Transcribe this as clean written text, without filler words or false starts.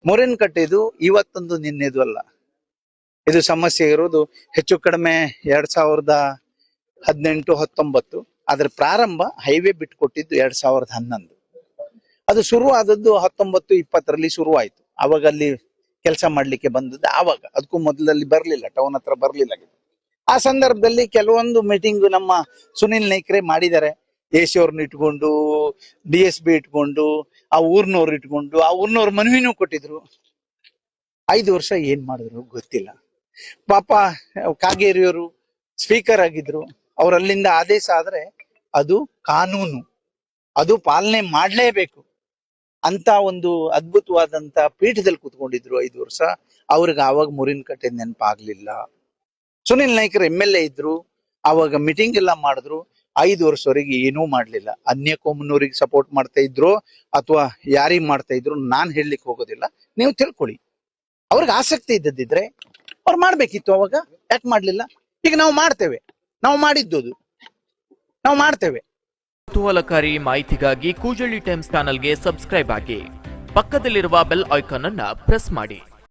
ಮೊರೆನ್ ಕಟ್ಟಿದ್ದು ಇವತ್ತೊಂದು ನಿನ್ನೆದು ಅಲ್ಲ. ಇದು ಸಮಸ್ಯೆ ಇರೋದು ಹೆಚ್ಚು ಕಡಿಮೆ 2018-19. ಅದರ ಪ್ರಾರಂಭ ಹೈವೇ ಬಿಟ್ಟುಕೊಟ್ಟಿದ್ದು 2011. ಅದು ಶುರು ಆದದ್ದು 19-20ರಲ್ಲಿ ಶುರು ಆಯ್ತು. ಅವಾಗ ಅಲ್ಲಿ ಕೆಲಸ ಮಾಡ್ಲಿಕ್ಕೆ ಬಂದದ್ದು ಆವಾಗ. ಅದಕ್ಕೂ ಮೊದಲಲ್ಲಿ ಬರ್ಲಿಲ್ಲ, ಟೌನ್ ಹತ್ರ ಬರ್ಲಿಲ್ಲ. ಆ ಸಂದರ್ಭದಲ್ಲಿ ಕೆಲವೊಂದು ಮೀಟಿಂಗ್ ನಮ್ಮ ಸುನಿಲ್ ನಾಯ್ಕರೇ ಮಾಡಿದ್ದಾರೆ. ಎಸಿ ಅವ್ರನ್ನ ಇಟ್ಕೊಂಡು, DSB ಇಟ್ಕೊಂಡು, ಆ ಊರ್ನವ್ರು ಇಟ್ಕೊಂಡು, ಆ ಊರ್ನವ್ರ ಮನವಿನೂ ಕೊಟ್ಟಿದ್ರು. 5 ವರ್ಷ ಏನ್ ಮಾಡಿದ್ರು ಗೊತ್ತಿಲ್ಲ. ಪಾಪ ಕಾಗೇರಿಯವರು ಸ್ಪೀಕರ್ ಆಗಿದ್ರು. ಅವರಲ್ಲಿಂದ ಆದೇಶ ಆದ್ರೆ ಅದು ಕಾನೂನು, ಅದು ಪಾಲನೆ ಮಾಡ್ಲೇಬೇಕು ಅಂತ ಒಂದು ಅದ್ಭುತವಾದಂತ ಪೀಠದಲ್ಲಿ ಕೂತ್ಕೊಂಡಿದ್ರು 5 ವರ್ಷ. ಅವ್ರಿಗೆ ಆವಾಗ ಮುರಿನ್ ಕಟ್ಟೆ ನೆನಪಾಗ್ಲಿಲ್ಲ. ಸುನಿಲ್ ನಾಯ್ಕರ್ MLA ಇದ್ರು, ಆವಾಗ ಮೀಟಿಂಗ್ ಎಲ್ಲ ಮಾಡಿದ್ರು. 5 ವರ್ಷವರೆಗೆ ಏನೂ ಮಾಡ್ಲಿಲ್ಲ. ಅನ್ಯ ಕೋಮನವರಿಗೆ ಸಪೋರ್ಟ್ ಮಾಡ್ತಾ ಇದ್ರು ಅಥವಾ ಯಾರಿಗ್ ಮಾಡ್ತಾ ಇದ್ರು ನಾನ್ ಹೇಳಲಿಕ್ಕೆ ಹೋಗೋದಿಲ್ಲ, ನೀವು ತಿಳ್ಕೊಳ್ಳಿ. ಅವ್ರಿಗೆ ಆಸಕ್ತಿ ಇದ್ದದಿದ್ರೆ ಅವ್ರು ಮಾಡ್ಬೇಕಿತ್ತು. ಅವಾಗ ಯಾಕೆ ಮಾಡ್ಲಿಲ್ಲ? ಈಗ ನಾವು ಮಾಡ್ತೇವೆ, ನಾವು ಮಾಡಿದ್ದು, ನಾವು ಮಾಡ್ತೇವೆ. ಕುತೂಹಲಕಾರಿ ಮಾಹಿತಿಗಾಗಿ ಕೂಜಳ್ಳಿ ಟೈಮ್ಸ್ ಚಾನಲ್ಗೆ ಸಬ್ಸ್ಕ್ರೈಬ್ ಆಗಿ, ಪಕ್ಕದಲ್ಲಿರುವ ಬೆಲ್ ಐಕಾನ್ ಅನ್ನು ಪ್ರೆಸ್ ಮಾಡಿ.